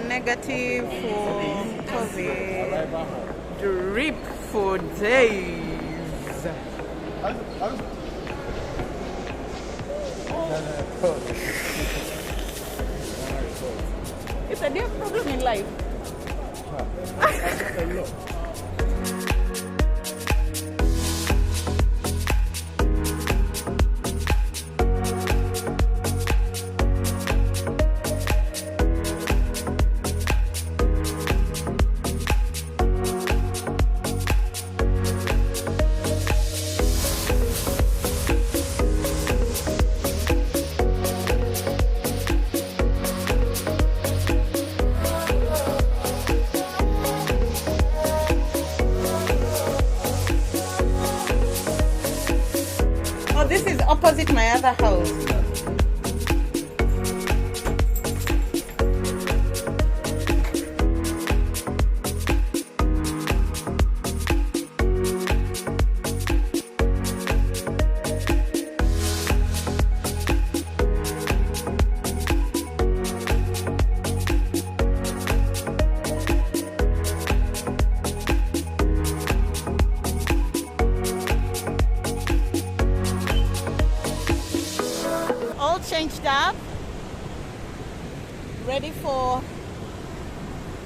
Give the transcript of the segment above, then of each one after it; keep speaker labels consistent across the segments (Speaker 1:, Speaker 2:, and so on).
Speaker 1: Negative for COVID. Drip for days. It's a dear problem in life. This is opposite my other house. Changed up, ready for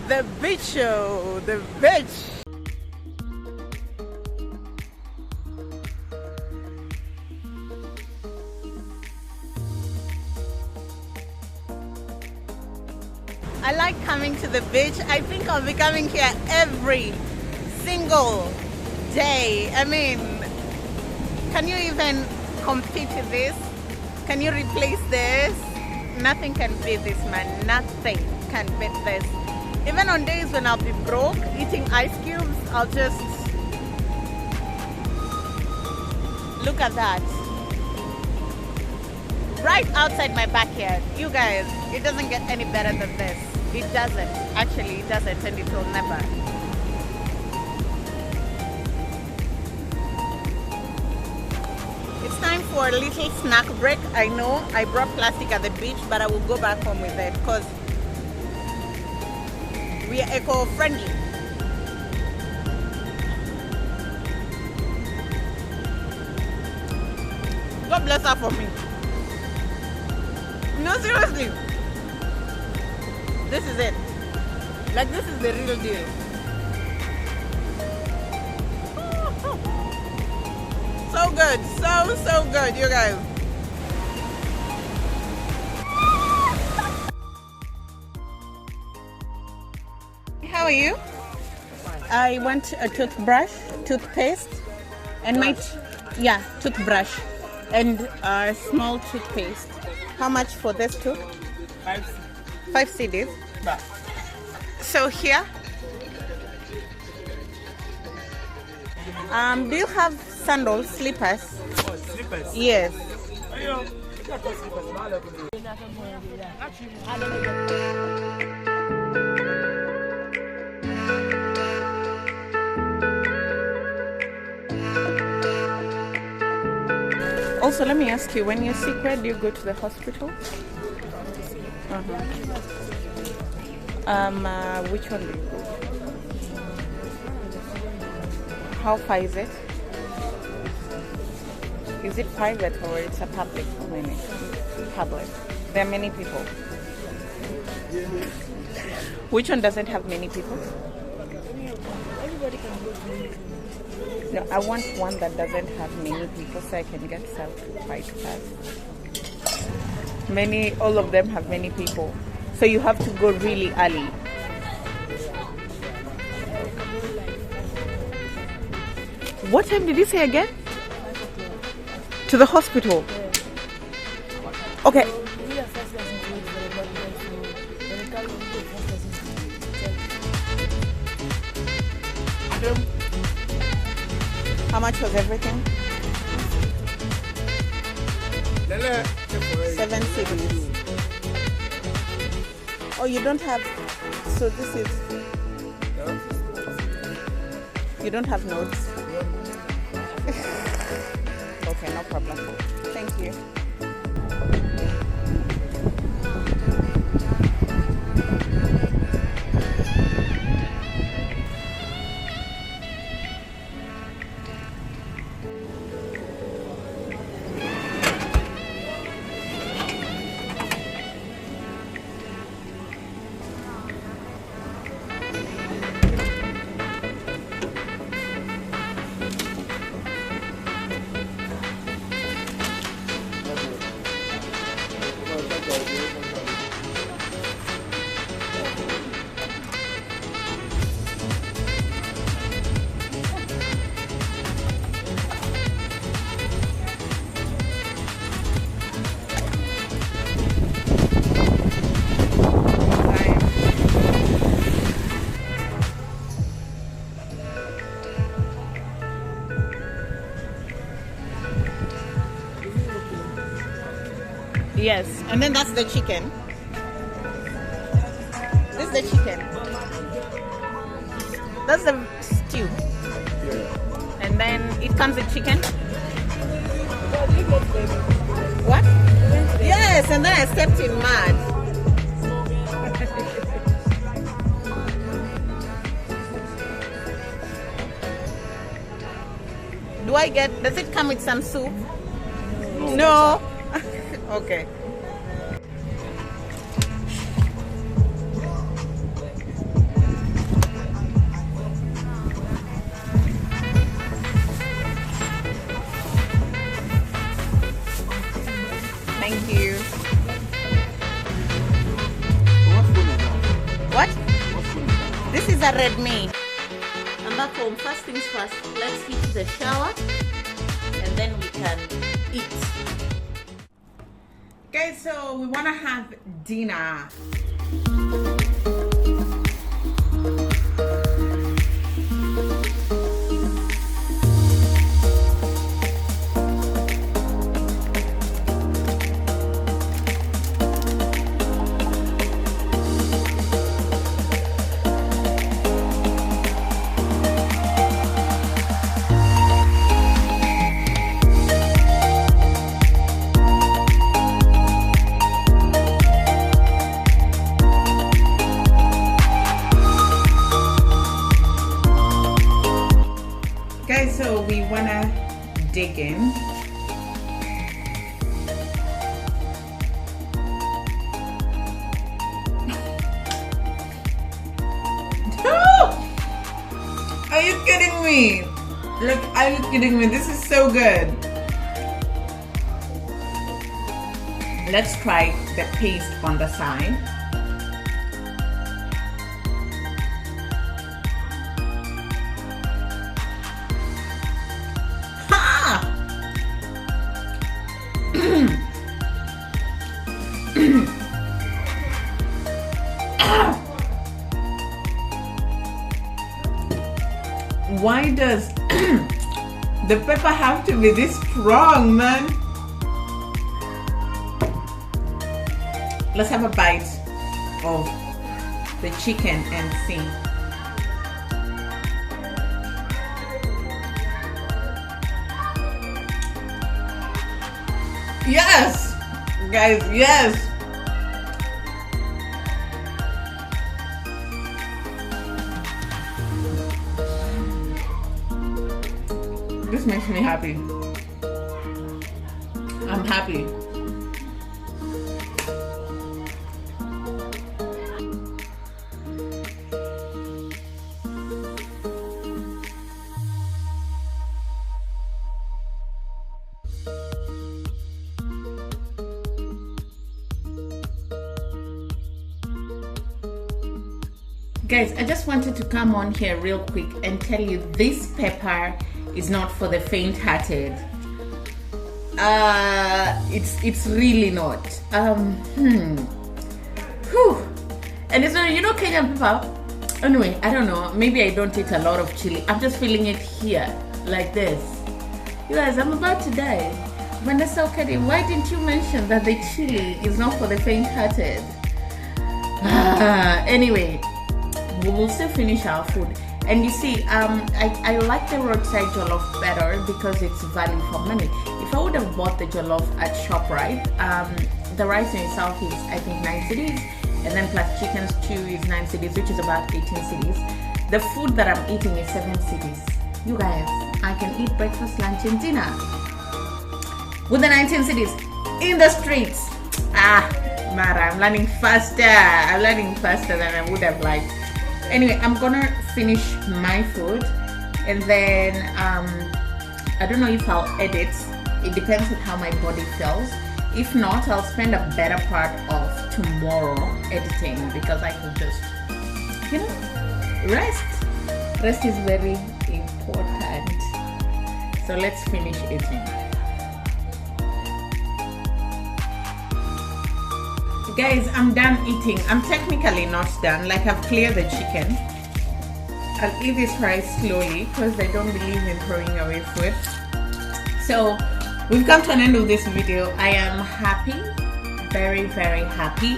Speaker 1: the beach show. The beach. I like coming to the beach. I think I'll be coming here every single day. I mean, can you even compete with this? Can you replace this? Nothing can beat this, man. Nothing can beat this. Even on days when I'll be broke, eating ice cubes, I'll just look at that. Right outside my backyard. You guys, it doesn't get any better than this. It doesn't. Actually, it doesn't, and it will never. It's time for a little snack break. I know I brought plastic at the beach, but I will go back home with it because we are eco-friendly. God bless her for me. No, seriously. This is it. Like, this is the real deal. So good, so good, you guys. How are you? I want a toothpaste, and my toothbrush, and a small toothpaste. How much for this tooth? 5 cedis. So here. Do you have sandals, slippers?
Speaker 2: Oh, slippers?
Speaker 1: Yes. Also, let me ask you, when you're sick, where do you go to the hospital? Which one do you go? How far is it? Is it private or it's a public clinic? Public. There are many people. Which one doesn't have many people?
Speaker 3: Everybody can go.
Speaker 1: No, I want one that doesn't have many people so I can get served quite fast. All of them have many people. So you have to go really early. What time did you say again? To the hospital? Okay. How much was everything? 7 cedis. Oh, you don't have. So this is. You don't have notes? Okay, no problem. Thank you. Yes, and then that's the chicken. This is the chicken. That's the stew. And then it comes with chicken. What? Yes, and then I stepped in mud. Does it come with some soup? No. Okay. Thank you. What? This is a red meat. I'm back home. First things first, let's hit the shower and then we can eat. Okay, so we want to have dinner. Guys, so we wanna dig in. Are you kidding me? Look, are you kidding me? This is so good. Let's try the paste on the side. Why does the pepper have to be this strong, man? Let's have a bite of the chicken and see. Yes, guys, yes. This makes me happy. I'm happy. Guys, I just wanted to come on here real quick and tell you this pepper is not for the faint-hearted. It's really not. Whew. And it's not, you know, Kenyan pepper. Anyway, I don't know. Maybe I don't eat a lot of chili. I'm just feeling it here, like this. You guys, I'm about to die. Vanessa Okadi, why didn't you mention that the chili is not for the faint-hearted? Anyway, we will still finish our food. And you see, I like the roadside jollof better because it's value for money. If I would have bought the jollof at ShopRite, the rice in itself is I think 9 cedis, and then plus chicken stew is 9 cedis, which is about 18 cedis. The food that I'm eating is 7 cedis. You guys, I can eat breakfast, lunch, and dinner with the 19 cedis in the streets. Mara, I'm learning faster. I'm learning faster than I would have liked. Anyway, I'm gonna finish my food, and then I don't know if I'll edit. It depends on how my body feels. If not, I'll spend a better part of tomorrow editing because I can just, you know, rest. Rest is very important. So let's finish eating. Guys, I'm done eating. I'm technically not done. Like, I've cleared the chicken. I'll eat this rice slowly because I don't believe in throwing away food. So we've come to an end of this video. I am happy, very, very happy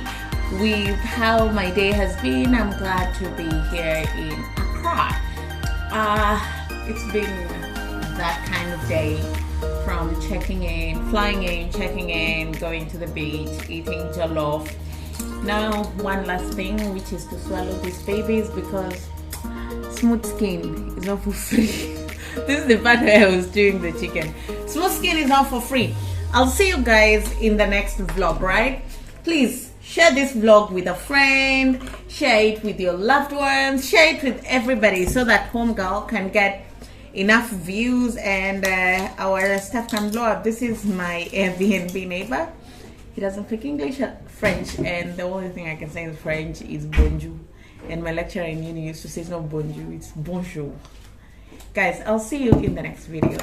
Speaker 1: with how my day has been. I'm glad to be here in Accra. It's been that kind of day, from checking in, flying in, checking in, going to the beach, eating jollof. Now one last thing, which is to swallow these babies because smooth skin is not for free. This is the part where I was doing the chicken. Smooth skin is not for free. I'll see you guys in the next vlog, right? Please share this vlog with a friend, share it with your loved ones, share it with everybody so that homegirl can get enough views and our stuff can blow up. This is my Airbnb neighbor. He doesn't speak English or French, and the only thing I can say in French is bonjour. And my lecturer in uni used to say it's not bonjour, it's bonjour. Guys, I'll see you in the next video.